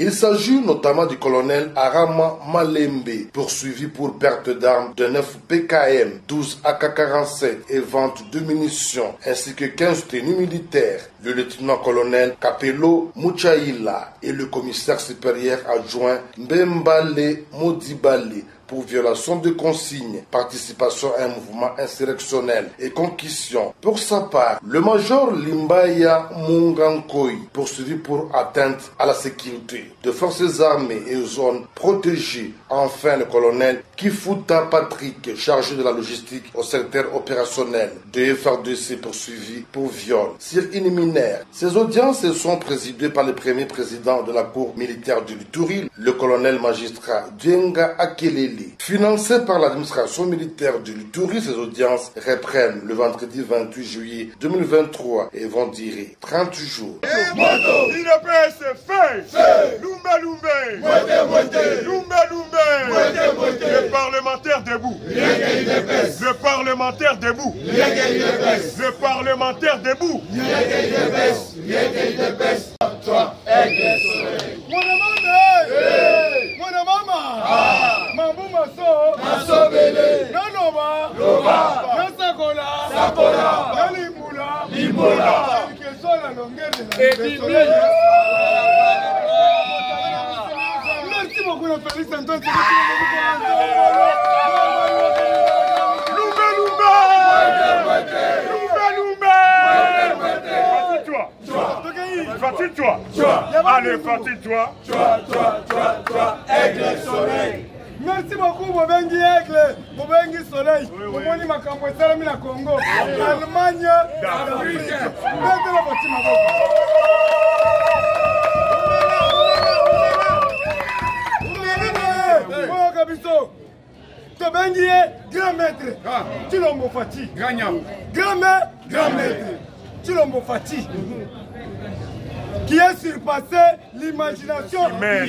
Il s'agit notamment du colonel Arama Malembe, poursuivi pour perte d'armes de 9 PKM, 12 AK-47 et vente de munitions, ainsi que 15 tenues militaires. Le lieutenant-colonel Capello Mouchaïla et le commissaire supérieur adjoint Mbembale Modibale pour violation de consignes, participation à un mouvement insurrectionnel et concussion. Pour sa part, le major Limbaya Mungankoi, poursuivi pour atteinte à la sécurité de forces armées et zones protégées. Enfin, le colonel Kifuta Patrick, chargé de la logistique au secteur opérationnel de FRDC, poursuivi pour viol sur une mineur. Ces audiences sont présidées par le premier président de la cour militaire de l'Ituri, le colonel magistrat Djenga Akelele. Financées par l'administration militaire de l'Ituri, ces audiences reprennent le vendredi 28 juillet 2023 et vont durer 30 jours. Le parlementaire debout. Le parlementaire debout. Le parlementaire debout. Merci beaucoup, Félix Antoine. Fatigue-toi. Allez, fatigue-toi. Aigle soleil. Merci beaucoup, Bobengi Aigle, Bobengi Soleil. Bobengi Makambo Salami na Congo. Allemagne, Afrique. Maintenant, Tobengi grand maître. Chilombo Fati. Grand maître. Chilombo Fati. Qui a surpassé l'imagination humaine.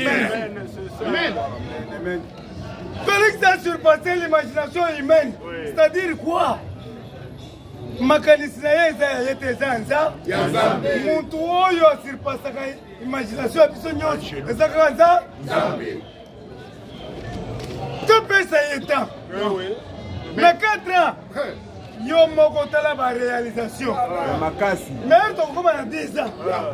Félix a surpassé l'imagination humaine. C'est-à-dire quoi? Makanisinaye était Zanza. Muntu oyo a surpassé l'imagination de Zanza. Tout peut s'y mais 4 ans. Yo moko tala ba réalisation. Mais on commence à 10 ans.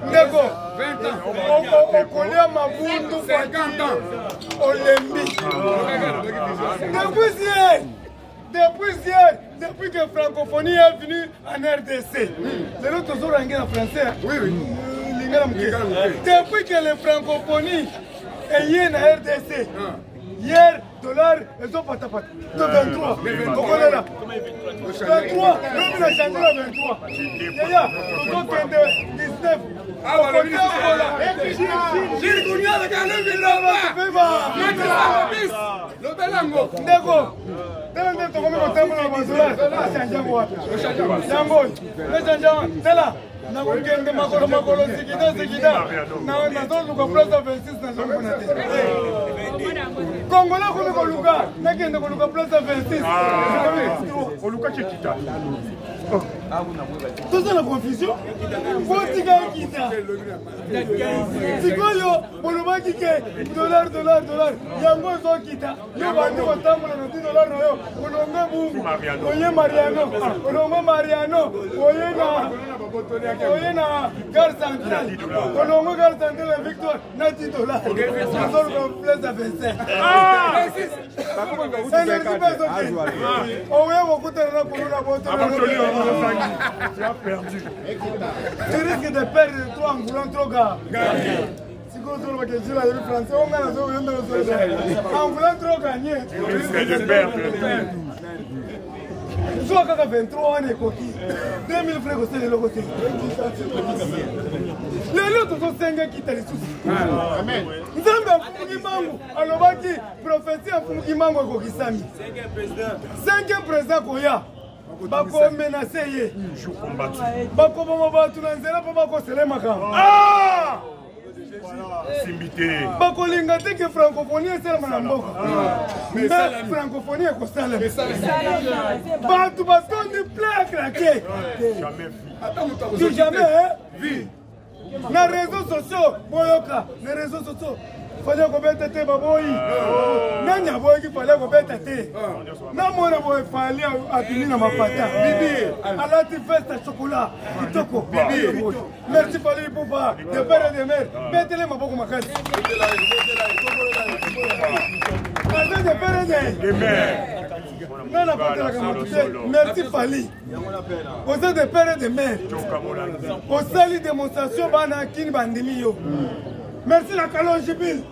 Ndeko 20 ans. On connaît Mabundu 50 ans. Olympique. Depuis que la francophonie est venue en RDC. C'est l'autre toujours en français. Oui. Depuis que la francophonie est en RDC. Hier, dollar, ils ont pas tapé. De 23. On connaît là. 23. Nous, on a changé la 23. Yaya, nous avons 19. Ah, voilà. J'ai le cognac de Galou, il l'a pas. Le Belango. D'accord. Dès que nous avons fait le dollar, on a changé quoi? C'est là. Na kugende makolo sikida na nazo ko plaza 26 na zongo na te Kongola ko luka na kende ko luka plaza 26 o luka chikita tout ça la confusion botika kita sikoyo boluba kike dollar yango zo kita yo bandi ko tambola na $10 na yo olonga bungu oye Mariano oye na Gare Centrale olongo Gare Centrale la victoire na $10 sur le place à 25 tu as perdu. Tu risques de perdre toi en voulant trop gagner. Si vous avez que la rue française, on a en voulant trop gagner. Tu risques de perdre. Nous sommes à 23 ans et coquilles. 2000 francs au sein de l'autre côté. Les autres sont 5 ans qui t'ont les soucis. Amen. Nous sommes à Fukimango. Alors, prophétie à Fukimango et Kokisami. 5e président Koya. Bako menacé ye. Bako bomobatu na nzela po bako selema kama. Ah! Simbité. Bako lingate que francophonie c'est la mboka. Mais francophonie est costale. Batu basko ni plein à craquer. Jamais vu. Jamais vu. Na réseaux sociaux, boyoka, les réseaux sociaux. Fallait qu'on mette tes baboy. Nanya boy qui fallait qu'on mette tes. Na mona boy fallait appuyer dans ma pata. Bibi, ala tu fais ta chocolat. Kitoko. Bibi. Merci fallait pour pas de père et de mère. Mettez-les ma beaucoup ma case. Mettez de père et de mère. Merci Fali. Vous êtes des pères et des mères. Vous avez une démonstration Banakini Bandimio. Merci la Calon Jibil.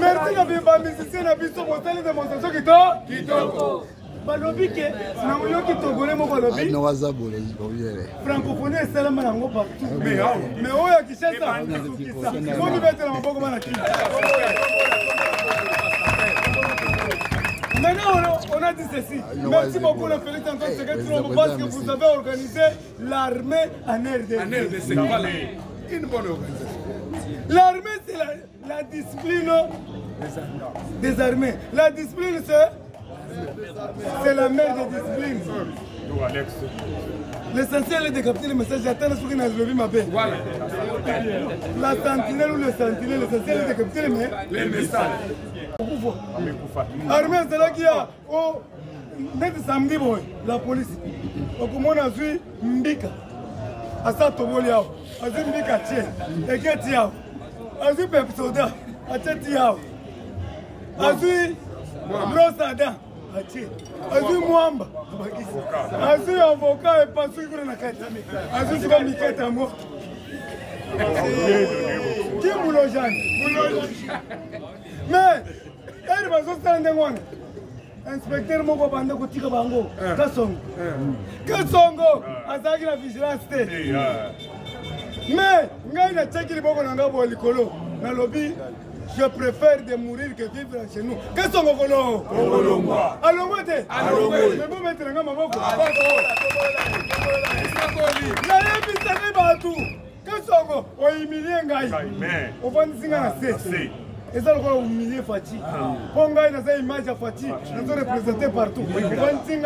Merci la Bimba musicien la Bisso pour une démonstration qui tombe. Balobi ke na moyo ki togolé mo balobi no wazabolo ziboyele francophonie selama nango partout mais oya kishasa mo ni betela maboko bana ki maintenant on a dit ceci. Merci beaucoup le Félix Antoine Tshisekedi parce que vous avez organisé l'armée en RDC. Une bonne organisation. L'armée c'est la discipline des armées. La discipline c'est la mère des disciplines. L'essentiel est de capter le message. J'attends ce qu'il a levé ma paix. Voilà. La sentinelle ou le sentinelle, l'essentiel est de capter les messages. Armée, c'est là qu'il y a samedi, la police. On a vu Mbika. À ça, Toboliao. A vu Mbika Tien. Et Ketiao. A vu Pepsoda. A Tetiao. A vu Brosada. Azu Mwamba, Azu avocat et pas suivre la quête. Azu c'est pas Mikette à moi. Qui est Moulojan? Mais, elle va se faire un inspecteur Moko Banda Kotika Bango, Kassongo. Kassongo, Azaki la vigilance. Mais, il y a des gens qui ont été likolo. Dans le lobby, je préfère de mourir que vivre chez nous. Qu'est-ce qu'on veut? Allons, mais vous mettez la main à beaucoup. Qu'est-ce qu'on veut? On humilie un gars. On va nous dire et ça, on va humilier Fati. Ponga, il y a une image à Fati. Nous sommes représentés partout. On va nous dire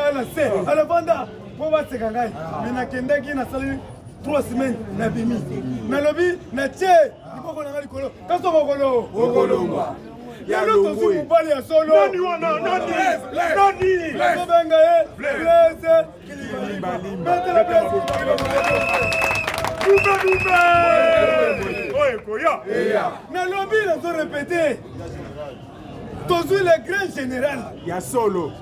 à la banda. On va se gagner. Mais na kenda qui na sali 3 semaines na bimi. Na lobby na tché. Il faut qu'on ait likolo. Qu'est-ce qu'on veut? Okolomba. Il y a l'autre aussi pour parler à solo. Nani. La bengaye. Blaise. Mettez la place. Na lobby ils ont répété. Toujours le grand général. Il y a solo.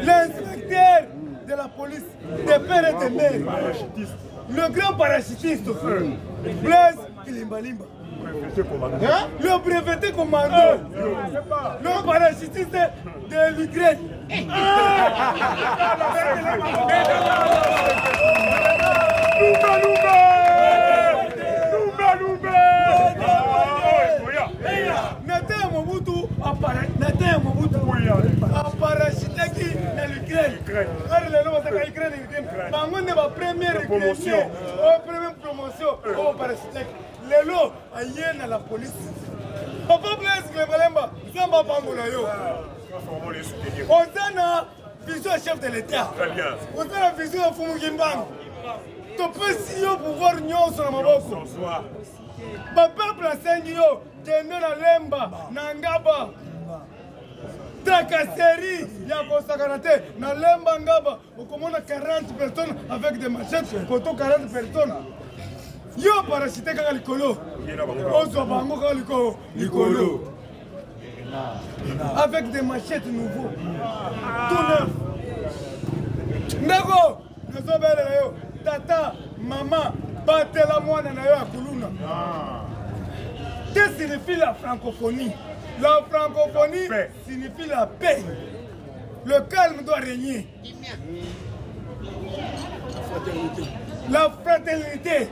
L'inspecteur de la police, des pères et des mères, le grand parachutiste, Blaise Kilimbalimba, le breveté commando, le parachutiste de l'Ukraine. Nathan Mobutu parachutaki na l'Ukraine. Première promotion. Première promotion. Lelo ayena la police. Papa Blaise Kilimbalimba, Zamba Bangola yo. On a vision chef de l'État. On a la vision de Fumu Gimbang. Tu peux si au pouvoir nyon sur la maboko. Peuple a sengi yo, tende na lemba, na ngaba. Tracasserie, ya kosakanate, na lemba ngaba. Au commande 40 personnes avec des machettes, koto 40 personnes. Yo parachute kaka likolo. Ozo bango kaka likolo. Avec des machettes nouveaux. Tout neuf. Ndako, nazo bele yo. Tata, maman, batela mwana na yo ya kuluna. Qu'est-ce que signifie la francophonie? La francophonie signifie la paix. Le calme doit régner. La fraternité.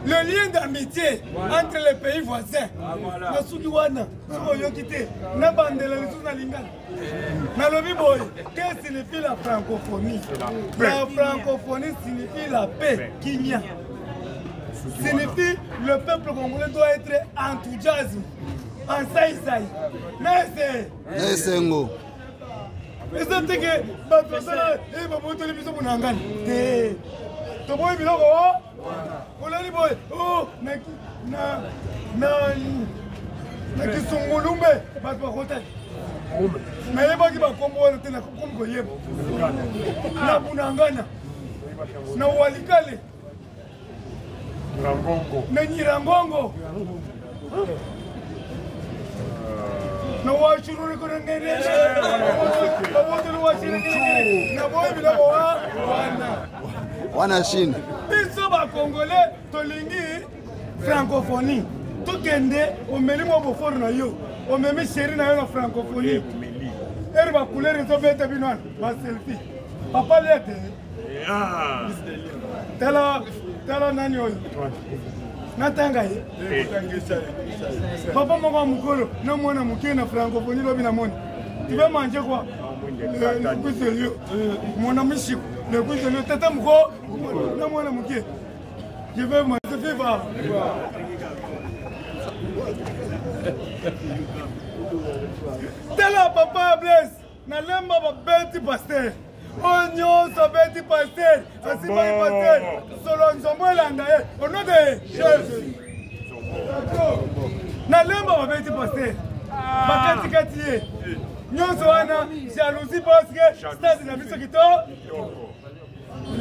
Le lien d'amitié entre les pays voisins. Le Soudouana, qu'est-ce que signifie la francophonie? La francophonie signifie la paix. Kimia. Signifie le peuple congolais doit être enthousiasme. En saïsaï. eza teke bato basala babotoli biso monangani te toboyi biloko wa olali boye na kisungulumbe bato bakotali nayebaki bakombo wana te nakomi koyeba na bunangana na walikale na nyirangongo na wachururi kurengere babotoli wachirengere na boyi biloko wa wana Chine biso bakongole tolingi francophonie tokende omeli mwa boforo na yo omemi sheri na yo na francophonie eri bacouleur ezobeta bino wana baselfie papa liete tala nani oyo natanga ye papa moko ya mokolo na mwana moke na francophonie lobi na moni tu veux manger quoi le cuisse de lieu mon ami Chico le cuisse de lieu tata moko na mwana moke je veux manger viva tala papa Blaise na lemba babeti pasteur Onyonso beti pasteur asibali pasteur solo nzombo elanda ye ono de Jésus na lemba babeti pasteur bakatikati ye nyonso wana jalousie parce que stade na biso kito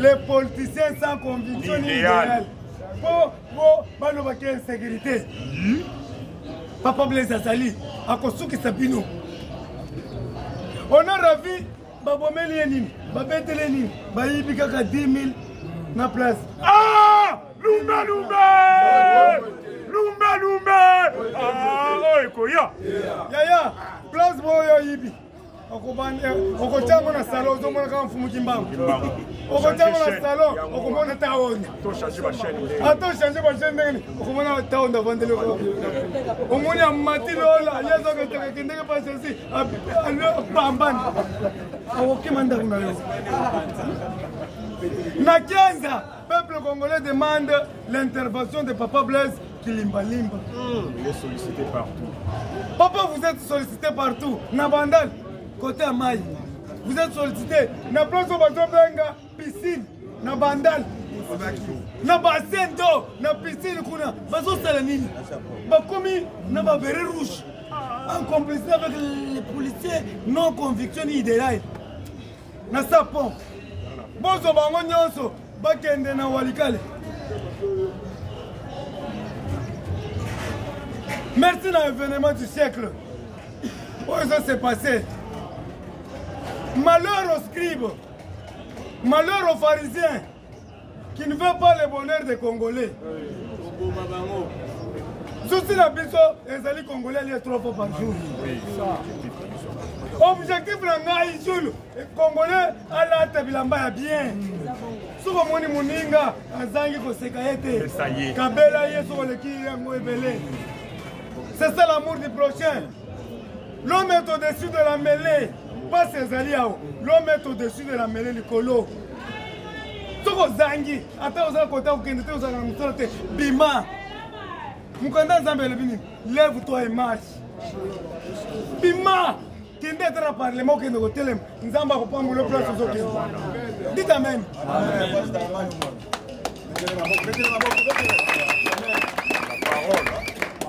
les politiciens sans conviction ni idéal po balobaki insécurité papa Blaise azali akosukisa bino on a ravi babomeli ye nini babetele nini bayibi kaka 10 000 na place lumbe ekoya yaya place boyo yibi okotiango na salon ozomona kaka mfumuki mbango okotiango na salon okomona taonda atochange bashene ndenge okomona taonda avandeli omoni amati lola yezokendeke pasesi pambani akokima ndako na yo na kianza peuple congolais demande l'intervention de papa Blaise Kilimbalimba. Il est sollicité partout. Papa, vous êtes sollicité partout. Nabandal, côté à Maï. Vous êtes sollicité. Na place au Bazobenga, piscine. Nabandal. Na bassin d'eau. Na piscine. Bazo Salanine. Bakomi, na babere rouge. En complicité avec les policiers non conviction idéal. Na sapon. Bozo bango nyonso. Bakende na walikale. Merci à l'événement du siècle. Oh, ça s'est passé. Malheur aux scribes, malheur aux pharisiens qui ne veulent pas le bonheur des Congolais. Souci la biso, les alliés congolais les 3 fois par jour. Objectif les Congolais à la tabilamba bien. Souvent moni muninga azangi kosekayete. Kabela yeso le ki yango ebele. C'est ça l'amour du prochain. L'homme est au-dessus de la mêlée. Pas ses alliés. L'homme est au-dessus de la mêlée du colo. Soko zangi. Ata oza kota ukende te oza namusote. Bima. Mukanda nzambe lebini. Lève-toi et marche. Bima. Kende tera parlement kende ko telem. Nzamba ko pambulo place ozo kende. Dites amen.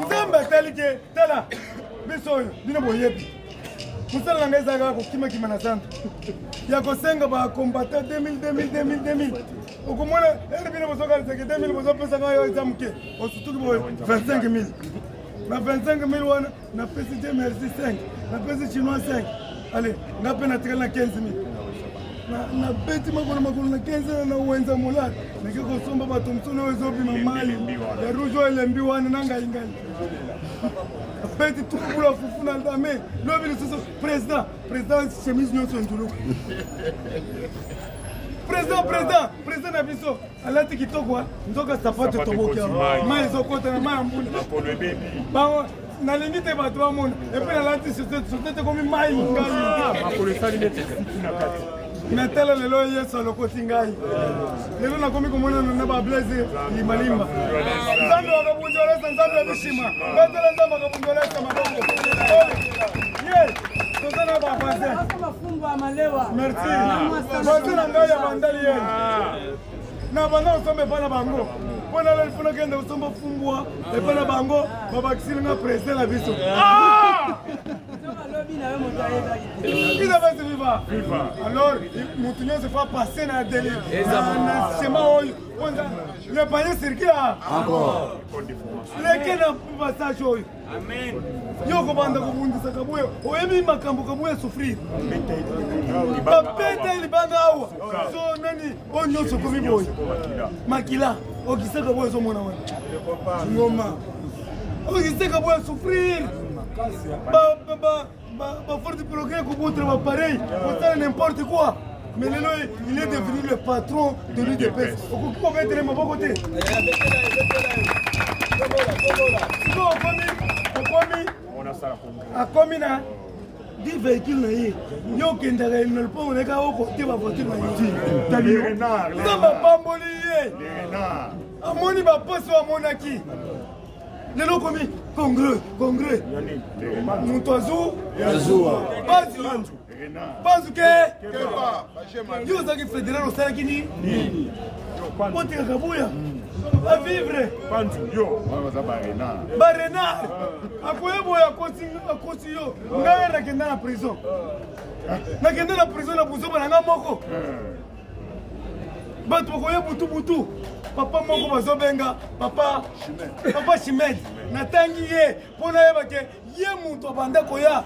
Nzamba talike tala biso bino boyebi musala nga ezaka kokima kima na santo ya kosenga ba combattre 2000 okomona ene bino bosoka seke 2000 bozopesa ngayo ezamuke osutuki boye 25000 na 25000 wana na pesi de merci 5 na pesi chinois 5 allez na pena tikala na 15000 na beti makolo na 15 na uwenza molala neke kosomba bato msuno ezobima mali ya rujo elembi wana nanga ingali beti tukubula fufu na ndame lobi lisusu président chemise nyonso ndulu président na biso alati kitoko nzoka sapato tobokia mai ezokota na mai ambula bango nalingi te bato bamona epe nalati société komi mai ngai metele lelo yesu alokoti ngai lelo nakomi komona na ba Blaise Kilimbalimba nzambe wakabunjolesa nzambe ya bishima betele nzambe wakabunjolesa mabongo tozana bavoisin. Merci. Voisin na ngai ya bandali ye. Na banda osomba epai na bango. Mpo nalali kende osomba fumbwa epai na bango babakisili nga président na biso. Qui devait se vivre? Alors, nous se fait passer dans le délire. Dans le schéma, le panier circuit là. Encore. Les gens n'ont pas passage. Amen. Yo kobanda kubundisa kabuye. Oyebi makambo kabuye souffrir. Papeta ilibanda awa. So nani onyo sokomi boy. Makila. Okise kabuye so mona wana. Ngoma. Okise kabuye souffrir. Force du progrès pour votre appareil, pour faire n'importe quoi. Mais il est devenu le patron de l'UDPS. Pourquoi vous êtes de mon côté? A commune, 10 véhicules, il y a aucun d'arrêt, il ne peut pas côté ma voiture. Vous n'avez pas mbolié. À mon niveau, pas sur mon acquis. Les lots commis, congrès. Moutouazou, Bazouké, Yozaki fédéral au Salakini, Monte Kabouya, à vivre, Barénard, à quoi à Kosio, n'a qu'à dans la prison. N'a qu'à dans la prison, la prison, n'a moko. Batokoye Boutou. Papa moko bazobenga papa Chimed natangi ye pona yebake ye mutu abanda koya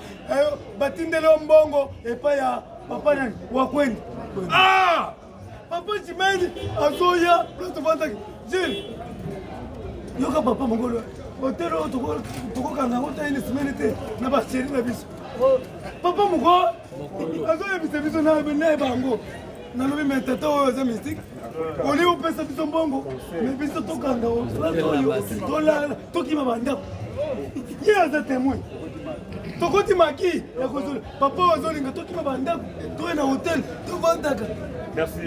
batindele mbongo epa ya papa nani wakwendi papa Chimed azoya plato vanda je yoka papa mongolo hotelo toko kanga hota ine simenete na ba chéri na biso papa moko azoya biso na bango nalobi metata oyo eza mystique oli opesa biso mbongo me biso tokanga oyo tokima bandako ye aza témoin tokoti maki ya kozola papa ozolinga tokima bandako toye na hotel tovandaka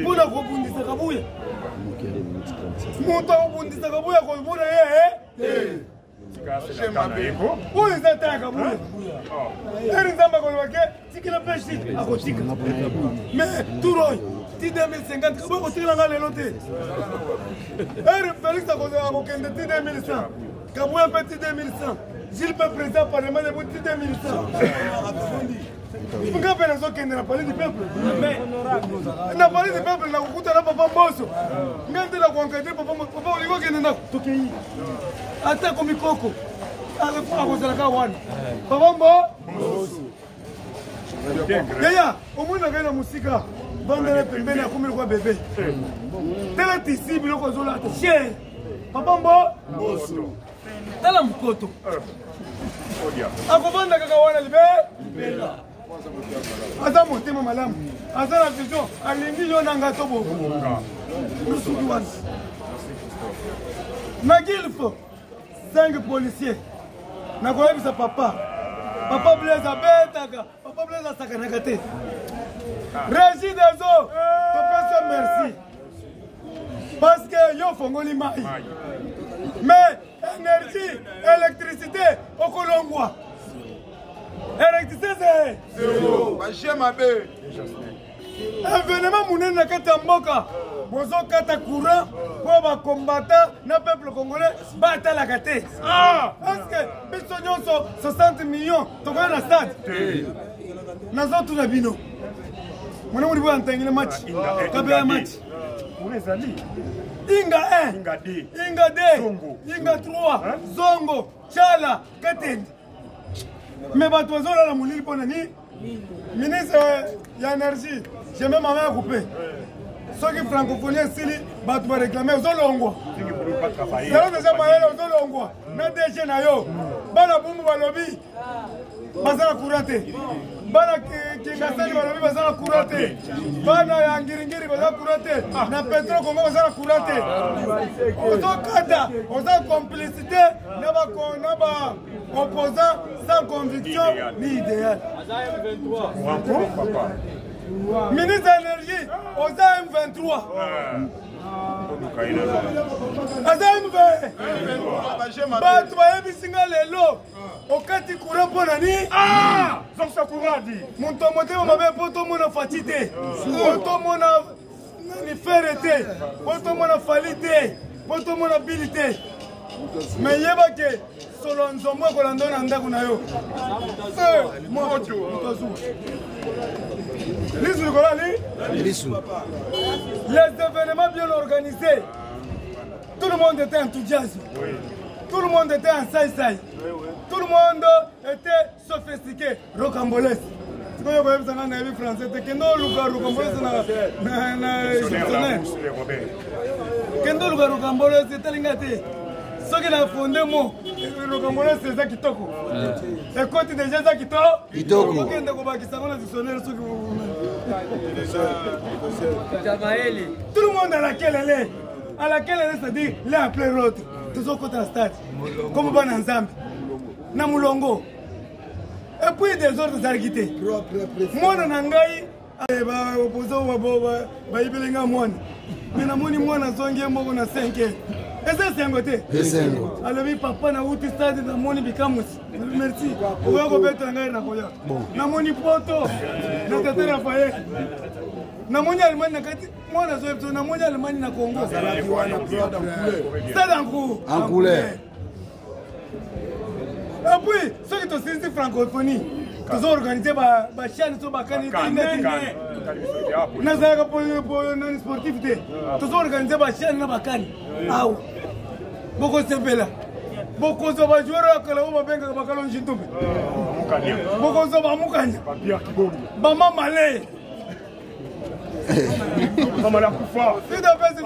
mpona kobundisa kabuya moto akobundisa kabuya komona ye oyo eza ta ya kabuya eri nzambe akolobake tikila peshi akotika mais tour oyo ti 2050 kabuya kotikila nga lelo te eri félix akokende ti 2100 kabuya mpe ti 2100 Gilles peut président parlement de ti 2100 nga mpe nazokende na palais du peuple na palais du peuple nakokuta na papa mboso nga nde nakoencadre papa olingi okende ndako tokei ata komikoko akozalaka wana papa mboso yaya omoni nakai na mosika vandele pembeni akomi lokwa bebe tala tisi biloko ezolata chien papa mboso tala mokoto akovanda kaka wana libela aza motema malamu aza na vision alingi yo na ngato boko lusuki wana na gilfo 5 policiers nakoyebisa papa Blaise abetaka papa Blaise asakanaka te régie des eaux topesa merci parce que yo fongoli mai mais énergie électricité okolongwa électricité c'est zéro événement monene na kati ya mboka bozokata courant po bakombata na peuple congolais batalaka te est-ce que biso nyonso 60 millions tokoya na stade nazotuna bino mwana muli boya ntangile match kabeya match Inga 1, Inga 2, Inga 3, Zongo, Chala, Katendi. Mais bateau la moulille pour nani. Ministre d'énergie, j'ai même ma main coupée. Ceux qui francophoniens Sili, bateau réclamer aux Olongo. C'est là déjà maël aux Olongo. N'a déjà nayo. Bana bumbu balobi. Bazala courante. Bana kingasani balobi bazala courante. Bana yangiringiri bazala courante. Na pétrole Congo bazala courante. Ozokata, oza complicité, naba opposant sans conviction ni idéal. Ministre de l'énergie, oza M23. Aza M23. Bato bayebisinga lelo. Okati courant pour nani? Ah! Zonsa Kouradi. Mon tomotema mabe poto mona fatite. Poto mona ni ferete. Poto mona falite. Poto mona bilite. Mais yeba ke solo nzombo kolando na ndako na yo. Moto. Les événements bien organisés. Tout le monde était enthousiaste. Tout le monde était en saï-saï. Tout le monde était sophistiqué. Rocambolesque. C'est comme vous avez dit français. Kendo Luka Rocambolesque na exceptionnel. Kendo Luka Rocambolesque c'est lingate. Ce qui a fondé mo Rocambolesque c'est ça qui toko. Et quand tu déjà ça qui toko. Kendo ko bakisa na dictionnaire ce que tout le monde à laquelle elle est. À laquelle elle est, c'est-à-dire l'un après l'autre. Tous au côté de stade. Comme on va ensemble. Na mulongo. Et puis des autres arguités. Moi, je n'ai pas opposé au Baïbelinga Moine. Mais na moni moi na zongi moko na 5. Et ça c'est un côté. Alors oui papa na outi stade na moni bikamus. Merci. On va remettre ngai na koya. Na moni poto. Na tete Raphaël. Na moni Allemagne na kati moi na zo na moni Allemagne na Congo. Stade en couleur. Et puis, ceux qui ont saisi francophonie, ils ont organisé des chaînes sur la canne. Nous avons sportivité. Ils ont organisé des chaînes sur la canne. Beaucoup de là. Beaucoup de joueurs qui ont fait des ballons de beaucoup de Moukanya. Maman Malé. Maman la Koufa. C'est de fait,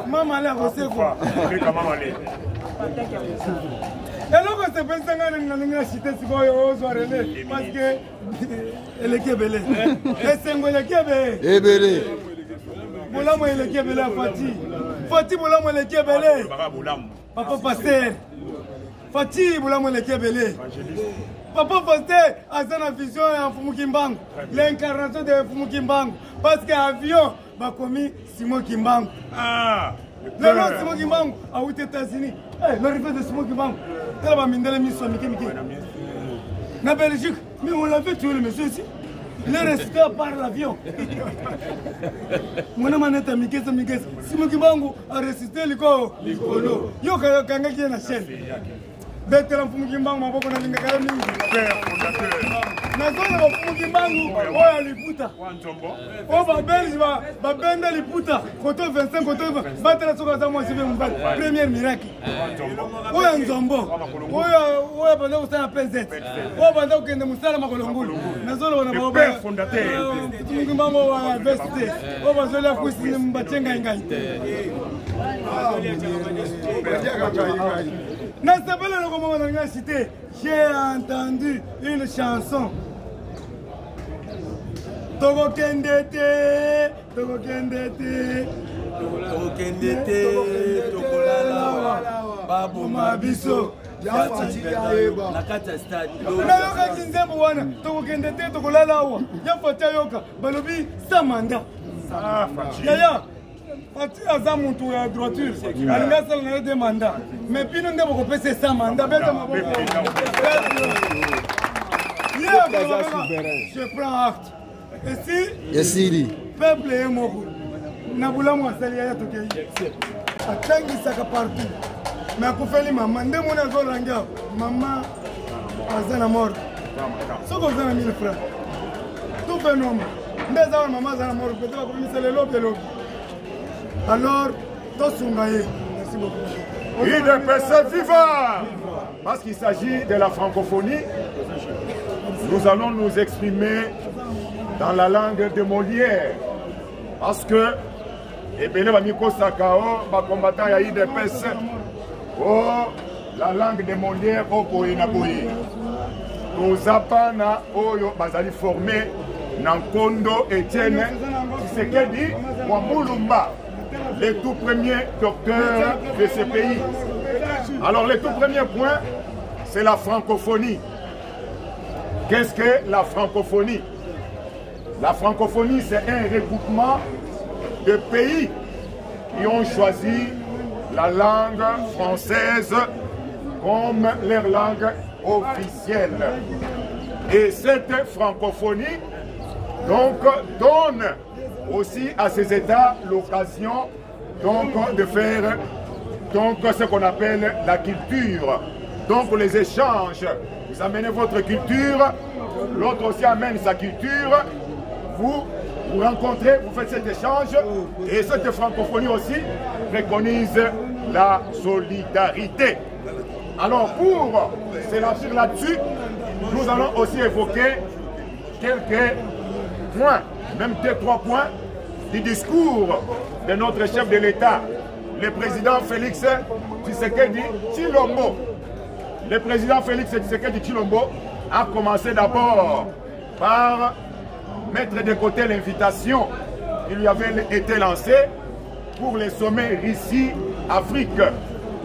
Maman Malé a reçu quoi? Et donc, c'est pas ça que nous avons cité parce que elle est belé. Et c'est elle est belé. Voilà, moi, elle est belé, Fatih. Fatih, voilà, moi, elle est belé. Papa Pasteur. Fatih, voilà, moi, elle est belé. Papa Pasteur a sa vision en Fumukimbangu. L'incarnation de Fumukimbangu. Parce qu'avion va commis Simon Kimbangu. Ah! Le nom de Simon Kimbangu a aux États-Unis. L'arrivée de Simon Kimbangu. Il va m'indiquer mission Miki. Na Belgique, mais on l'avait tué le monsieur ici. Il est resté par l'avion. Mon nom est Miki. Simon Kimbangu a ressuscité l'icône. Yo kanga qui est na chaîne. D'être un Fumukimbangu, ma boka na lingaka mingi. Na zone wa Fumukimbangu, oya liputa. O ba Belge ba benda liputa. Koto 25 koto batela soka za moi sibe mbali. Premier miracle. Oya nzombo. Oya banda usana PZ. O banda ukende musala makolongulu. Na zone wana ba père fondateur. Fumukimbangu wa veste. O ba zole akusi mbatenga ngai. Dans ce bel moment de la cité, j'ai entendu une chanson. Togo Kendete, Togo Kendete, Togo Kendete, Togo Lala, Babu Mabiso, Nakata Stade. Nayoka Kinzembo wana, Togo Kendete, Togo Lala, Yafata Yoka, Balobi, Samanda. Yaya. Fatih aza mutu ya droiture. Alinga sala na des mandats. Mais puis nous devons passer sans mandat. Je prends acte. Et si le peuple est mort, Naboula Mouassali a tout gagné. Atangi saka partout. Mais à Koufeli maman, ndé mon azol ranga, maman azana mort. Ce qu'on a 1000 francs. Tout fait nom. Ndé azana maman azana mort. Peut-être que c'est le lobby. Alors, merci beaucoup. UDPC vivant! Parce qu'il s'agit de la francophonie, nous allons nous exprimer dans la langue de Molière. Parce que, combattant à UDPC, la langue de Molière, nous apprenons Oyo Bazali formé Nankondo Etienne Tshisekedi Wambulumba, les tout premiers docteurs de ce pays. Alors le tout premier point, c'est la francophonie. Qu'est-ce que la francophonie? La francophonie, c'est un regroupement de pays qui ont choisi la langue française comme leur langue officielle. Et cette francophonie donc donne aussi à ces États l'occasion donc de faire donc ce qu'on appelle la culture. Donc les échanges, vous amenez votre culture, l'autre aussi amène sa culture, vous rencontrez, vous faites cet échange, et cette francophonie aussi préconise la solidarité. Alors pour s'élargir là-dessus, nous allons aussi évoquer quelques points, même 2-3 points du discours de notre chef de l'État, le président Félix Tshisekedi Tshilombo. Le président Félix Tshisekedi Tshilombo a commencé d'abord par mettre de côté l'invitation qui lui avait été lancée pour les sommets Russie-Afrique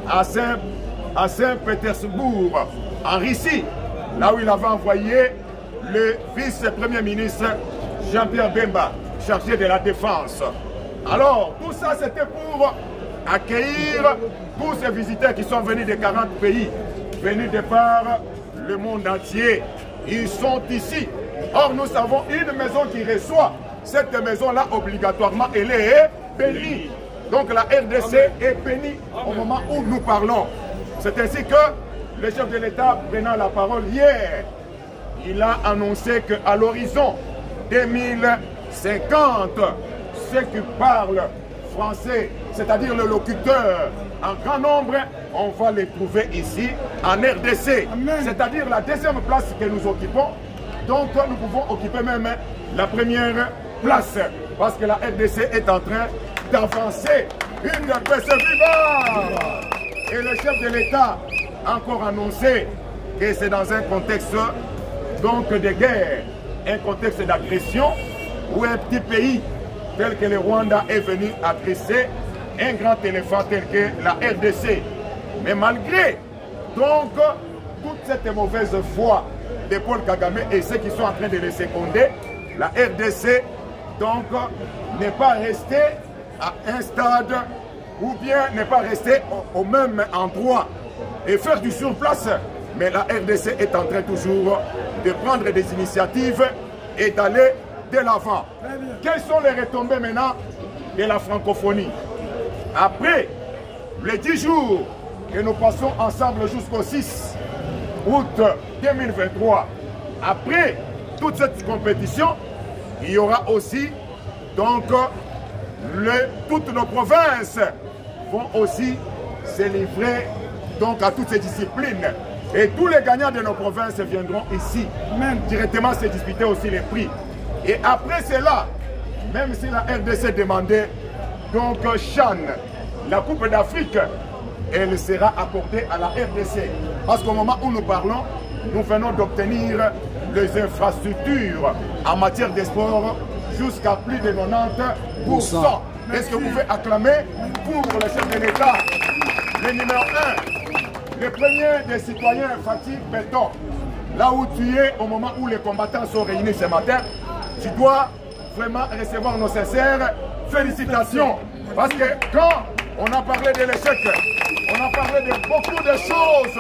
à Saint-Pétersbourg, en Russie, là où il avait envoyé le vice-premier ministre Jean-Pierre Bemba, chargé de la défense. Alors, tout ça, c'était pour accueillir tous ces visiteurs qui sont venus de 40 pays, venus de par le monde entier. Ils sont ici. Or, nous avons une maison qui reçoit. Cette maison-là, obligatoirement, elle est bénie. Donc, la RDC est bénie au moment où nous parlons. C'est ainsi que le chef de l'État, prenant la parole hier, il a annoncé qu'à l'horizon 2050, ceux qui parlent français, c'est-à-dire le locuteur, en grand nombre, on va les trouver ici en RDC. C'est-à-dire la deuxième place que nous occupons. Donc nous pouvons occuper même la première place. Parce que la RDC est en train d'avancer. Une paix vivante. Et le chef de l'État a encore annoncé que c'est dans un contexte donc de guerre, un contexte d'agression, où un petit pays tel que le Rwanda est venu agresser un grand éléphant tel que la RDC. Mais malgré donc toute cette mauvaise foi de Paul Kagame et ceux qui sont en train de les seconder, la RDC donc n'est pas restée à un stade ou bien n'est pas restée au même endroit et faire du surplace. Mais la RDC est en train toujours de prendre des initiatives et d'aller de l'avant. Quelles sont les retombées maintenant de la francophonie? Après les 10 jours que nous passons ensemble jusqu'au 6 août 2023, après toute cette compétition, il y aura aussi donc toutes nos provinces vont aussi se livrer donc à toutes ces disciplines. Et tous les gagnants de nos provinces viendront ici, même directement se disputer aussi les prix. Et après cela, même si la RDC demandait donc Chan, la Coupe d'Afrique, elle sera accordée à la RDC. Parce qu'au moment où nous parlons, nous venons d'obtenir les infrastructures en matière de sport jusqu'à plus de 90%. Est-ce que vous pouvez acclamer pour le chef de l'État, le numéro 1, le premier des citoyens, Fatih Béton? Là où tu es, au moment où les combattants sont réunis ce matin, tu dois vraiment recevoir nos sincères félicitations. Parce que quand on a parlé de l'échec, on a parlé de beaucoup de choses,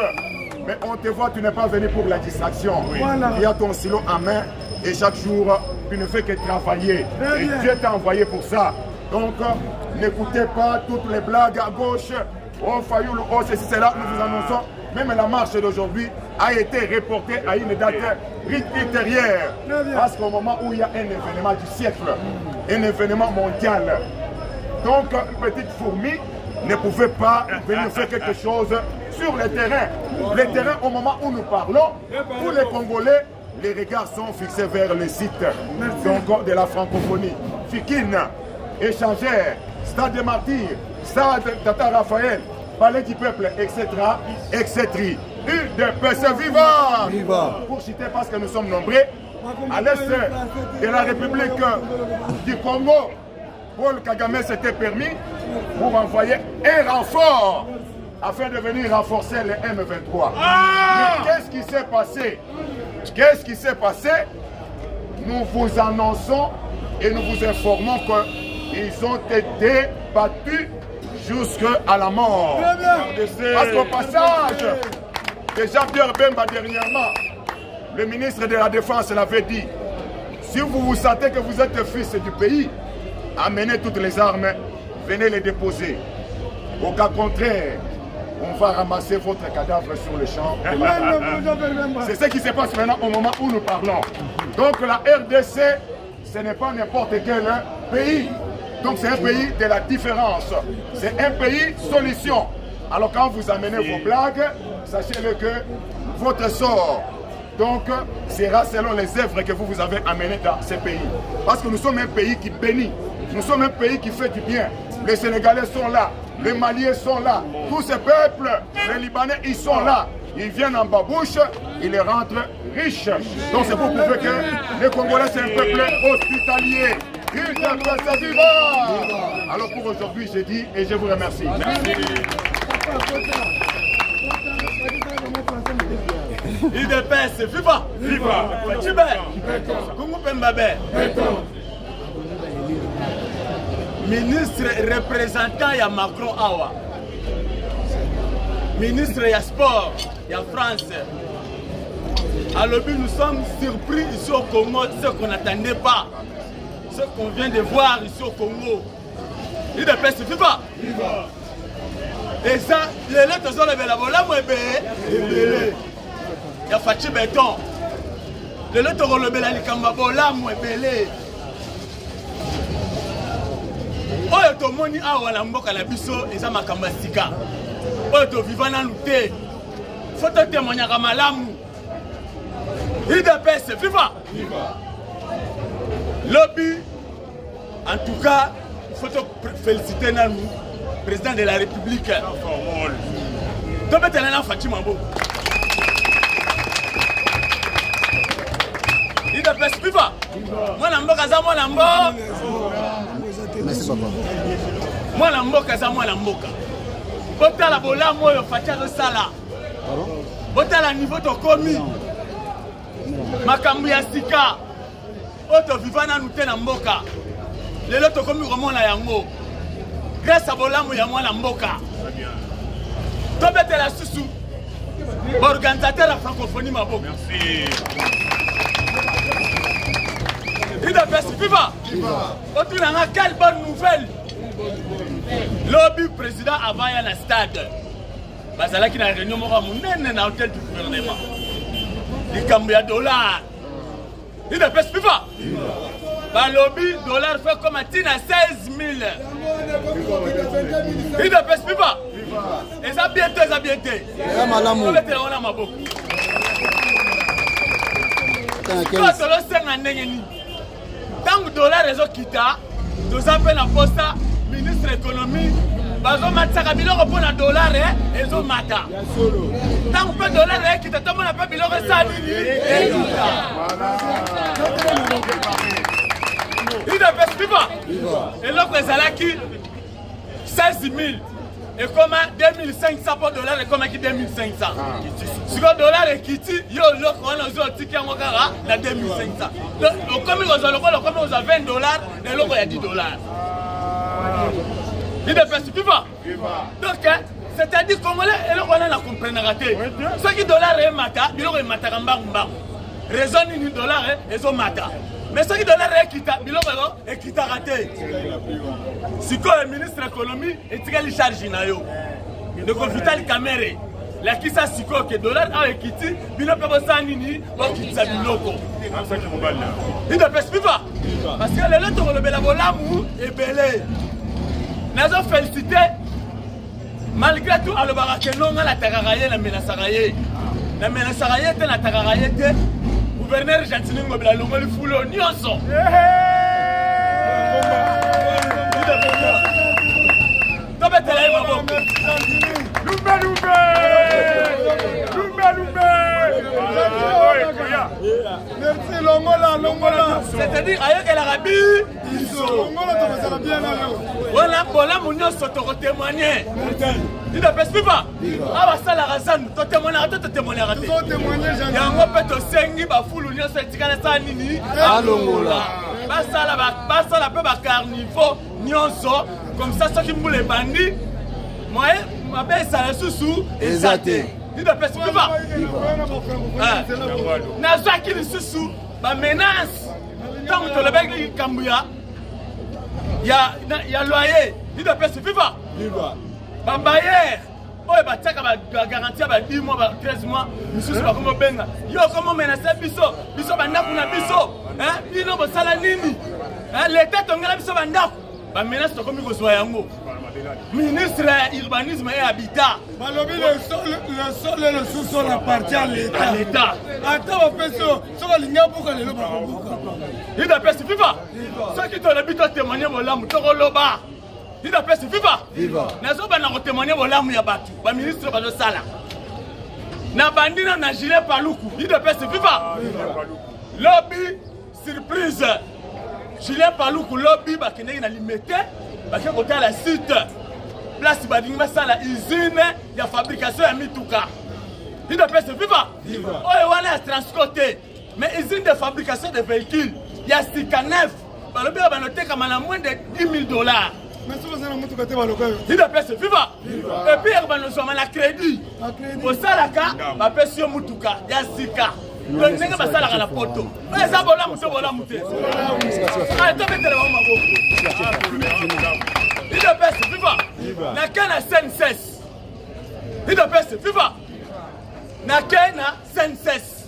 mais on te voit, tu n'es pas venu pour la distraction. Voilà. Il y a ton stylo en main et chaque jour, tu ne fais que travailler. Et Dieu t'a envoyé pour ça. Donc, n'écoutez pas toutes les blagues à gauche. Oh, Fayoul, oh, ceci, cela, nous vous annonçons. Même la marche d'aujourd'hui a été reportée à une date ultérieure. Parce qu'au moment où il y a un événement du siècle, un événement mondial, donc une petite fourmi ne pouvait pas venir faire quelque chose sur le terrain. Le terrain, au moment où nous parlons, tous les Congolais, les regards sont fixés vers le site donc, de la francophonie. Fikine, Échangère, Stade des Martyrs, Stade Tata Raphaël, Palais du Peuple, etc. etc. Une de PC vivant. Pour citer parce que nous sommes nombreux, à l'est de la République du Congo, Paul Kagame s'était permis pour envoyer un renfort afin de venir renforcer les M23. Mais qu'est-ce qui s'est passé? Qu'est-ce qui s'est passé? nous vous annonçons et nous vous informons qu'ils ont été battus jusqu'à la mort. Parce qu'au passage, déjà Pierre Bemba dernièrement, le ministre de la Défense l'avait dit, si vous vous sentez que vous êtes fils du pays, amenez toutes les armes, venez les déposer. Au cas contraire, on va ramasser votre cadavre sur le champ. C'est ce qui se passe maintenant au moment où nous parlons. Donc la RDC, ce n'est pas n'importe quel pays. Donc c'est un pays de la différence. C'est un pays solution. Alors quand vous amenez vos blagues, sachez-le que votre sort donc sera selon les œuvres que vous avez amenées dans ces pays. Parce que nous sommes un pays qui bénit. Nous sommes un pays qui fait du bien. Les Sénégalais sont là. Les Maliens sont là. Tous ces peuples, les Libanais, ils sont là. Ils viennent en babouche, ils rentrent riches. Donc c'est pour prouver que les Congolais, c'est un peuple hospitalier. Alors pour aujourd'hui, j'ai dit et je vous remercie. Merci. IDPS, viva! Viva! Fatibé! Kungu Pembabe! Ministre représentant ya Macron Awa. Ministre ya sport ya France. Alors nous sommes surpris ici au Congo, ce qu'on n'attendait pas. Ce qu'on vient de voir ici au Congo. IDPS, viva! Viva! Et ça, les lettres sont levées là-bas, là, moi, il y a Fatih Béton. Les lettres sont levées là, là, moi, belé. Oyo to moni awa na mboka na biso eza makamba sika. Oyo to vivana luté. Faut témoigner à malamu. IDPS, viva! Viva! Lobby, en tout cas, il faut féliciter nous. Président de la République. Donc, tu es là, Fatima Bo. Il te plaît, viva. Moi, je suis là, moi, Merci, papa. moi, Bota la bola, moi, je fais ça là. Bota la niveau de commis. Makambu ya sika. Oto vivana nous ten mboka. Les autres commis remontent la yango. Grâce à Bolamu ya mwana mboka. Tobete la susu. Organisateur la francophonie mabo. Merci. IDPS, viva! Autour d'un quelle bonne nouvelle. Lobby président avant ya na stade. Bazala qui na réunion moko munene na hôtel du gouvernement. Likambo ya dollar. IDPS, viva! Bah lobby dollar fait comme à 16 000. IDPS, viva! Et ça bientôt, ça bientôt. On va te le rendre à ma bouche. Tant que dollar est au kita, nous avons la poste ministre économie. Bazo matsaka biloko pour la dollar et zo mata. Tant que dollar est kita, tout le monde a pas biloko ça et IDPS, viva! Et l'autre est qui 16 000. Et comment 2500 pour $, et comment qui 2500. Si le dollar est quitté, yo l'autre on a un ticket en gara la 2500. Donc comme ils ont 20 $, et l'autre il y a 10 $. IDPS, viva! Donc c'est-à-dire Congolais et l'autre on a la comprendre raté. Ce qui dollar est mata, l'autre est mata kambang. Raison ni dollar et zo mata. Mais ce qui donne l'équité, il a raté. Si le ministre de l'économie est très chargé, donc Vital Kamere, la qui ça si que le dollar a équité, il a pas besoin de sa biloko. Il ne peut pas. Parce que les lettres de l'amour est belé. Nous avons félicité, malgré tout, à le barakenon, la tagaraye, la menasaraye. La menasaraye était la tagaraye. Gouverneur Gentini Ngobila Longo le foulon nyonso. Merci Longola. C'est-à-dire avec l'Arabie, Voilà, voilà, mon nom s'auto témoigner. Tu ne peux pas. Ah, ça la raison. Tu témoignes, tu témoignes. Il y a un peu de sengi, ba foule, l'union syndicale, ça nini. Allons là. Basa la peu ba carnivore, nyonso. Comme ça, ceux qui me les bandits. Moi, ma belle, ça la sous-sous. Exacté. Tu ne peux pas. Naza qui le sous-sous, ba menace. Tant que le bec il cambouya. Il y a loyer, il doit payer ce FIFA. Bah bailleur, oh bah tiens bah garantie bah 10 mois bah 13 mois, monsieur c'est pas comment benga. Yo comment menacer biso bah ndaku na biso, hein? Bino ba sala nini? Hein l'état tongala biso ba ndaku. Bah menace to comme ko soya yango. Ministre urbanisme et habitat. Balobi le sol et le sous-sol appartient à l'État. L'État. Attends, peso, so linga buka lelo ba buka. Il doit payer ce FIFA. Ceux qui t'ont habitué à témoigner mon âme, toko loba. Il doit payer ce FIFA. Nazo ba na ko témoigner mon âme ya batu. Ba ministre ba do sala. Na bandina na gilet paluku. Il doit payer ce FIFA. Lobby surprise. Gilet paluku lobby ba keneki na limité. Parce que côté la site, place badinga ça la usine de fabrication ya mituka. Il doit payer ce FIFA. Oh et voilà transporter. Mais usine de fabrication de véhicules, il y a 6 balobi ba noté comme à moins de $10,000. Mais si vous avez un mituka te baloka. Il doit payer ce FIFA. Et puis il va nous sommes à crédit. Pour ça la ka, ba payer sur mituka, il y a 6 donc n'est pas ça la poto. Mais ça bola muto bola muté. Ah tu mets le maboko. Il doit payer ce FIFA. Na kana senses. Il doit payer ce FIFA. Na kana senses.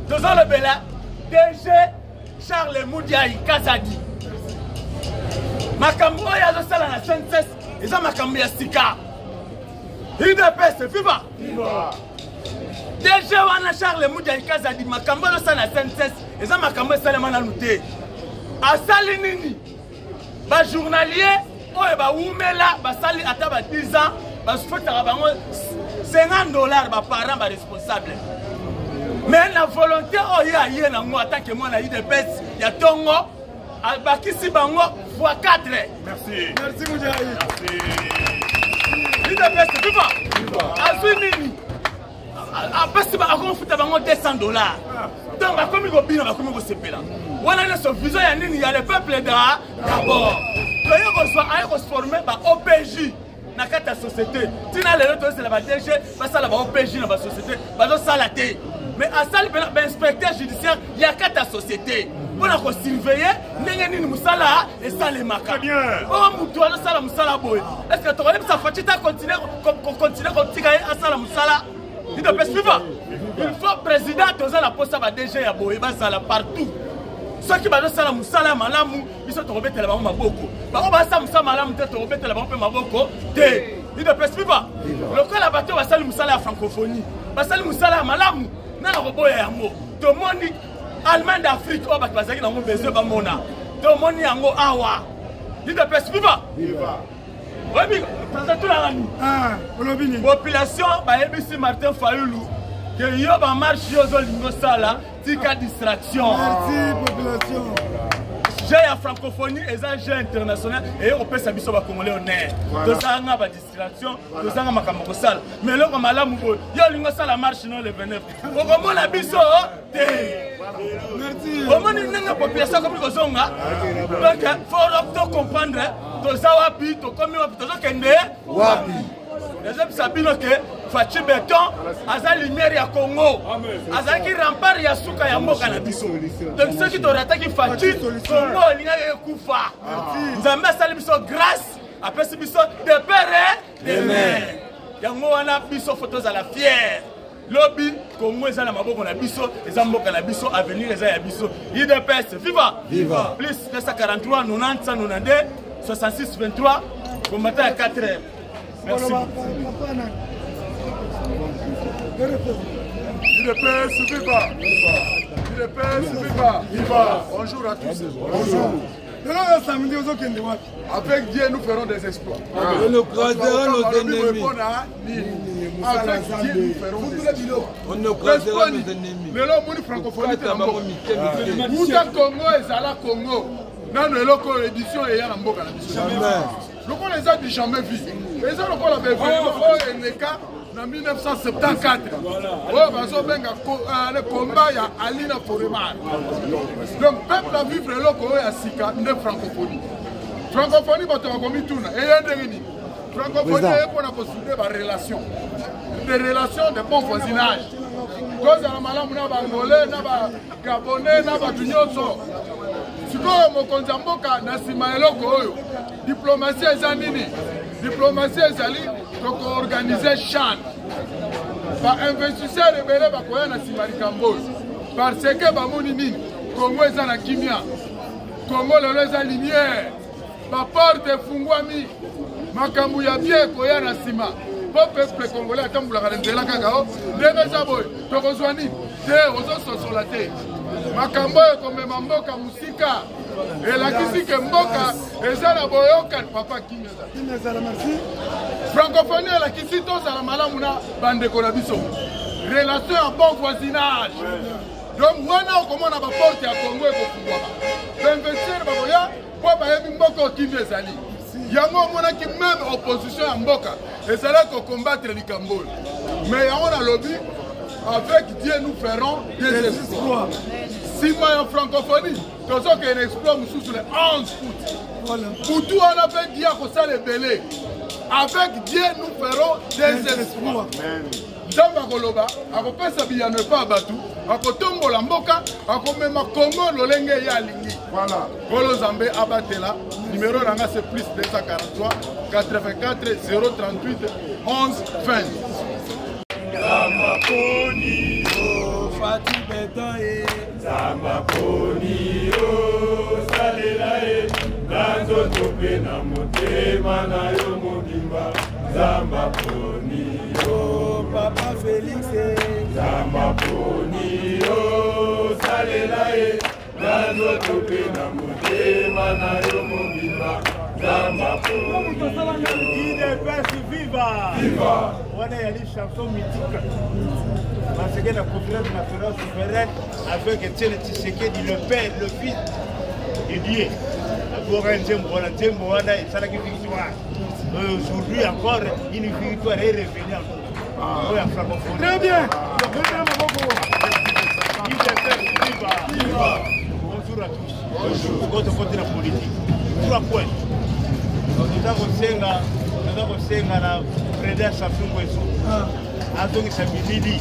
Dans le bela DG Charles Moudiaï Kazadi. Makambo ya zo sala na senses. Eza makambo ya sika. Il doit payer ce FIFA. DG wana Charles Moudiaï Kazadi makambo zo sala na senses. Eza makambo sala mana luté. Asali nini? Ba journalier oye ba umela ba sali ata ba 10 ans ba sufota bango $50 ba parents ba responsable. Mais la volonté oya yé na ngo attaque moi na IDPS ya tongo albakisi bango x4. Merci. Merci Moudiaï. Merci. IDPS tu vois? Azuni apesi ba ako futa bango $200. Donc ba komi ko bina ba komi ko sepela. Wana na so vision ya nini ya le peuple d'abord. Aïe se former par OPJ dans la société. Si on a les autres, c'est la DG, ça la OPJ dans la société, ça la T. Mais à ça, l'inspecteur judiciaire, il y a 4 sociétés. On a surveiller, n'engagez Moussala et ça les maca. Bien. Oh, Moutoua, ça la Moussala boy. Est-ce que tu as ça fait continuer comme Tigaï à ça la Moussala? Il ne peut suivre. Il faut président, tu as la poste à DG à Boy, ça la partout. Ceux qui vont faire la malamu, ils sont tombés à la maboko. Par contre, ça moussa malamu, ils sont tombés à la maboko. Ils ne peuvent pas. Le cas la bateau va salir moussa la francophonie. Va salir moussa la malamu. N'a la robot et amour. Tout le monde allemand d'Afrique, on va passer dans mon besoin de mona. Tout le monde y a un mot awa. Ils ne peuvent pas. Oui, mais c'est tout la nuit. Ah, population, ABC Martin Fayoulou. Que yo ba marche yo zo lingo sala tika distraction. Merci population. J'ai la francophonie et ça j'ai international et européen ça biso ba congolais honneur. To ça nga ba distraction, to ça nga makambo ko sala. Mais lo ko malamu ko yo lingo sala marche non le 29. Ko ko na biso te. Merci. Comment ni nga population comme ko zonga. Donc faut comprendre to ça wapi to komi wapi to zo kende wapi. Les hommes savent que Fachi Béton a la lumière à Congo, a la rempart ya Souka ya Moka na biso. Donc ceux qui t'ont attaqué Fachi, Congo, il y a un coup fa. Nous avons mis ça grâce à ce biso de père et de mère. Yango wana biso photos à la fière. Lobby, Congo est à la maboko na biso, les Amboka na biso, avenir est à biso. IDPS, viva! Viva! Plus 243, 90, 92, 66, 23, combattant à 4 heures. Merci beaucoup. IDPS, viva! IDPS, viva! Viva! Bonjour à tous. Bonjour. Avec Dieu, nous ferons des exploits. Et nous croiserons nos ennemis. Avec Dieu, nous ferons des exploits. On ne croisera nos ennemis. Mais là, on est francophonie. Mouta Congo et Zala Congo. nano eloko édition eya na mboka na biso lokola eza du jamais vu eza lokola oyo eneka na 1974 oyo bazobenga le combat ya Alina Foremar. Donc peuple a vivre eloko oyo ya sika nde francophonie. Francophonie bato bakomi tuna eya ndenge nini francophonie eye mpona kosude barelation, des relations de bon voisinage kozala malamu na bangolais na bagabonais na bato nyonso. Sikoyo mokonzi ya mboka na nsima eloko oyo diplomatie eza nini? Diplomatie ezali tokoorganize CHAN bainvestisseur ebele bakoya na nsima likambo oyo parce que bamoni nini Congo eza na kimia, Congo lelo eza lumière, baporte efungwami, makambo ya bien ekoya na nsima po peuple congolais atambulaka na nzela kaka o ndenge eza boye tokozwa nini te ozososola te makambo oyo komema mboka musika elakisi ke mboka eza na boyokani papa kimia ezala francophonie elakisi tozala malamu na bandeko na biso relation ya bon voisinage. Donc wana okomona baporte ya Congo ekofungwaka bainvestir bakoya po bayebi mboka okimi ezali yango omonaki même opposition ya mboka ezalaki kokombattre likambo oyo mais yango nalobi avec Dieu nous ferons des exploits. Sima ya francophonie tozokende exploit mosusu le 11 août butu wana mpe Dieu akosala ebele. Avec Dieu nous ferons des exploits. Nzambe akoloba akopesa biyano epa batu akotombola mboka akomema Congo lolenge ya alingi. Voilà. Kolo Nzambe abatela numéro nanga c'est plus 243 84 038 11 20. Zamba poni o Fati Beton e Zamba poni o salela e Nanzo tope na motema na yo mobimba Zamba poni o Papa Félix e Zamba poni o salela e Nanzo tope na motema na yo mobimba Zamba poni viva viva. On a une chanson mythique parce que la conférence nationale souveraine avec Etienne Tshisekedi, le père, le fils et Dieu. Aujourd'hui encore, une victoire est revenue encore. Très bien. Bonjour à tous. Bonjour. Votre côté de la politique. 3 points. Nous avons la président Sassou Nguesso. Azongisa Bilili.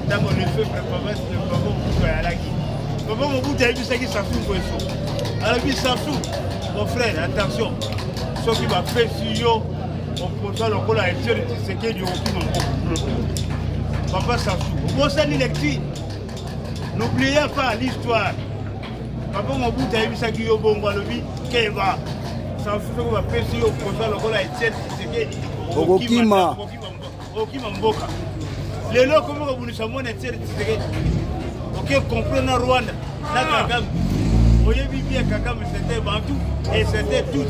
Dans mon effet, préparer le Congo pour Alaki. Comment mon bout a vu ça qui Sassou Nguesso? Alors, Sassou, mon frère, attention. Ce qui va faire sur eux, opposant le col à Etienne Tshisekedi du Papa Sassou. Vous savez l'électrique. N'oubliez pas l'histoire. Papa mon bout a vu ça qui est au bon Balobi, Keva. Sassou va faire sur eux, opposant le col à Etienne Tshisekedi. Okima Mboka. Les lots, comment vous nous savez, Etienne Tshisekedi. Ok, comprenez na Rwanda, na Kagame. Vous voyez bien Kagame, c'était Bantou et c'était tout.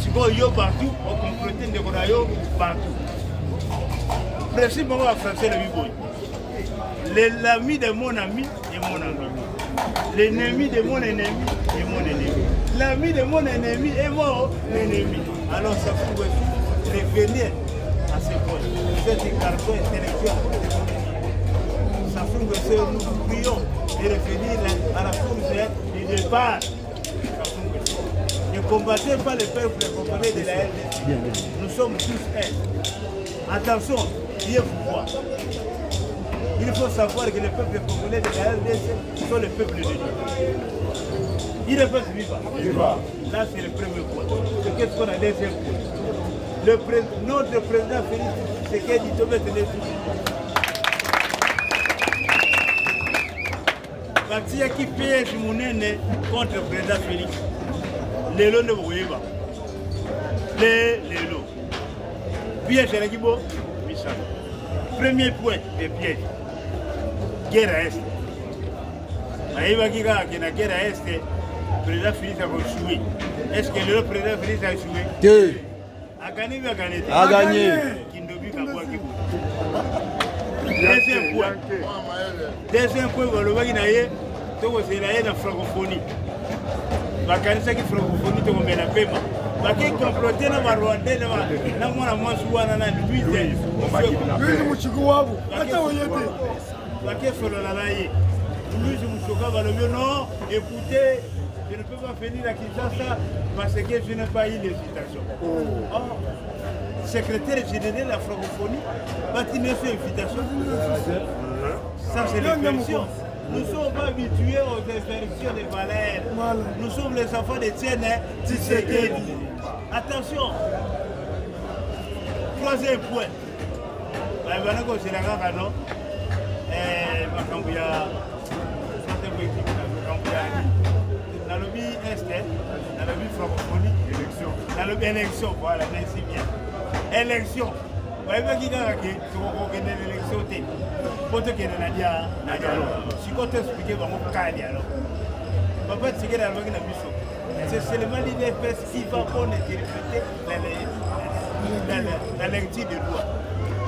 Si vous voyez partout, on complète des Gonayo partout. Principe, on va français le Biboy. L'ami de mon ami est mon ami. L'ennemi de mon ennemi est mon ennemi. L'ami de mon ennemi est mon ennemi. Alors ça faut revenir à ce point. Cette carton intellectuel. Ça faut que nous prions et revenir à la source du départ. Ne combattez pas le peuple congolais de la RDC. Nous sommes tous un. Attention, Dieu vous voit. Il faut savoir que le peuple congolais de la RDC sont le peuple de Dieu. Il est pas vivant. Là, c'est le premier point. Qu'est-ce qu'on a deuxième point? Notre président Félix Tshisekedi doit mettre les Parti qui piège mon aîné contre le président Félix. Les lots ne voyaient pas. Les lots. Piège à l'équipe, Michel. Premier point de piège. Guerre à Est. Maïva qui a la guerre à Est, le président Félix a échoué. Est-ce que le président Félix a échoué? Deux. A gagné ou a gagné? A gagné. Deuxième point. Deuxième point, le voit qu'il y a la francophonie. bakanisa ki francophonie to mena pema baki comploter na Rwanda na mwana mwasu wana na Louise muchiku wabo hata oyete baki solo la laye Louise Muchoka va le mieux non écoutez je ne peux pas venir à Kinshasa parce que je n'ai pas eu l'invitation. Secrétaire général de la francophonie va tenir son invitation. Ça c'est l'inversion. Nous ne sommes pas habitués aux inversions des valeurs. Nous sommes les enfants de Tienne Tshisekedi. Attention. Troisième point. Dans le but est, dans le but francophonie, élection. Dans le but élection, voilà, merci bien. Élection. Vous voyez bien qu'il y a l'élection. Pour te dire, si vous expliquez, vous allez alors. Papa, c'est que c'est seulement l'IDFS qui va interpréter la lecture de loi.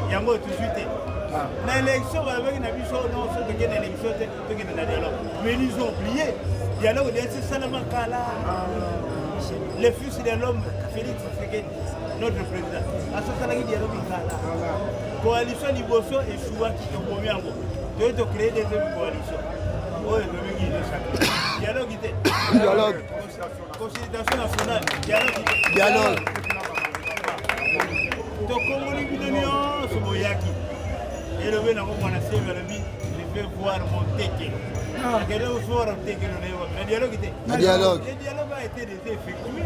Il y a un tout de suite. L'élection, vous avez une ambition, non, c'est une élection, c'est un dialogue. Mais ils ont oublié. Le dialogue, c'est seulement Kala. Le fils de l'homme, Félix Tshisekedi, notre président. À ce moment-là, il y a dialogue Kala. Coalition Liboso et Choua qui ont promis en gros. Tu dois créer des coalitions. Dialogue, dialogue. Consultation nationale. Dialogue. Donc, comme on dit, c'est Boyaki. Et le bien, on a sévé le but, je vais voir mon téqué. Le dialogue a été déjà effectué.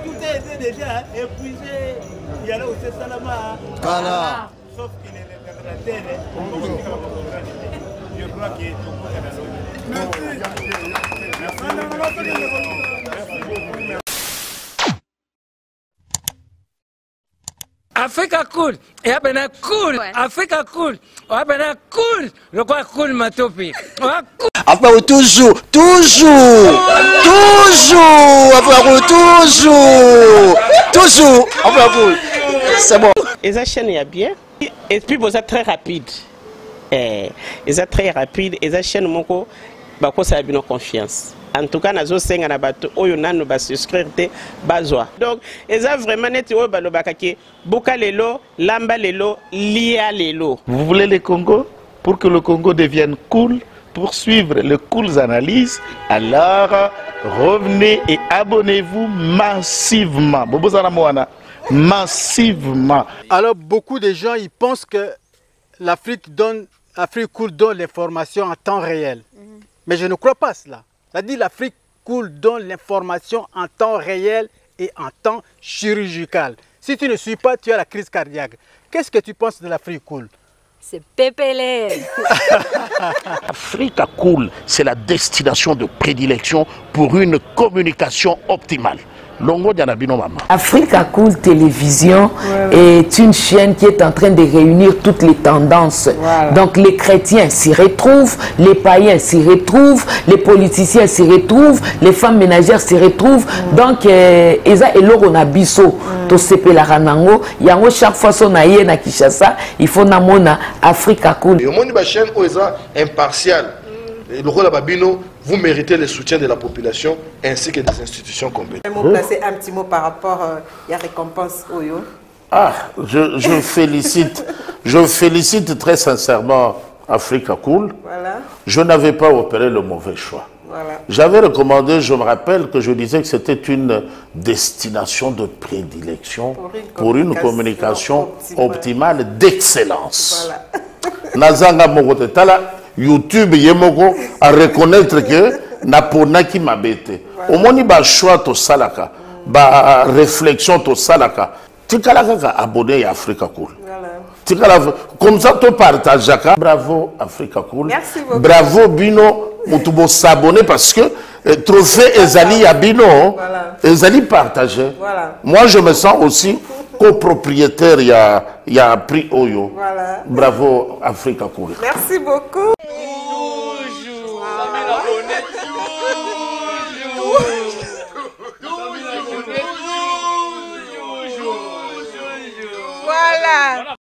Tout a été déjà épuisé. Le dialogue, c'est Salama. Sauf qu'il est retardataire. Je crois qu'il est tout le monde. Africa cool, et abena cool, Africa cool, abena cool, le quoi cool matopi. Après toujours, après cool. C'est bon. Et ça chaîne est bien. Et puis vous êtes très rapide. Et ça très rapide. Et ça chaîne moko, bah quoi ça a bien confiance. En tout cas, nazo senga na bato oyo nanu ba souscrire te bazwa. Donc, eza vraiment neti oyo balobaka ke boka lelo, lamba lelo, lia lelo. Vous voulez le Congo? Pour que le Congo devienne cool, pour suivre les cool analyses, alors revenez et abonnez-vous massivement. Massivement. Alors, beaucoup de gens ils pensent que l'Afrique cool donne l'information en temps réel. Mais je ne crois pas cela. C'est-à-dire l'Afrique cool donne l'information en temps réel et en temps chirurgical. Si tu ne suis pas, tu as la crise cardiaque. Qu'est-ce que tu penses de l'Afrique cool? C'est Pépélé. Africa Cool, c'est la destination de prédilection pour une communication optimale. Africa Cool Télévision est une chaîne qui est en train de réunir toutes les tendances. Donc les chrétiens s'y retrouvent, les païens s'y retrouvent, les politiciens s'y retrouvent, les femmes ménagères s'y retrouvent. Donc Eza et Lorona Bisso, to sepe la ranango, yango chaque fois son aïe na Kinshasa, il faut namona Africa Cool. Et au monde de la chaîne Oeza impartial. Le rôle de Babino, vous méritez le soutien de la population ainsi que des institutions compétentes. Vous placer un petit mot par rapport à la récompense Oyo. Je félicite très sincèrement Africa Cool. Voilà. Je n'avais pas opéré le mauvais choix. Voilà. J'avais recommandé, je me rappelle que je disais que c'était une destination de prédilection pour une communication optimale d'excellence. Voilà. Nazanga Mogotala. YouTube yemoko à reconnaître que napona qui m'a bêté. Au moins ba choix to salaka, ba réflexion to salaka. Tikalaka abonné à Africa Cool. Tikala comme ça to partage jaka. Bravo Africa Cool. Merci beaucoup. Bravo Bino, mutubo s'abonner parce que trophée Ezali à Bino, Ezali partagé. Voilà. Moi je me sens aussi copropriétaire, il y a prix Oyo. Voilà. Bravo Africa Cool. Merci beaucoup. Voilà.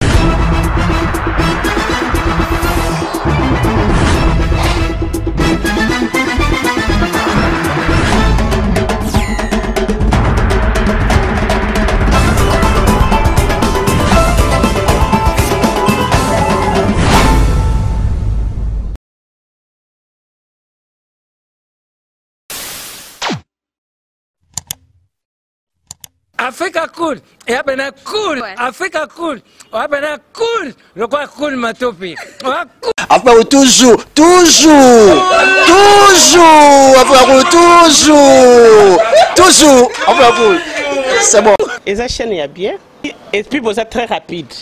Africa cool. Et après cool. Africa cool. Après cool. Le quoi cool matopi. Après toujours. Après toujours. Après c'est bon. Et ça chaîne il y a bien. Et puis vous êtes très rapide.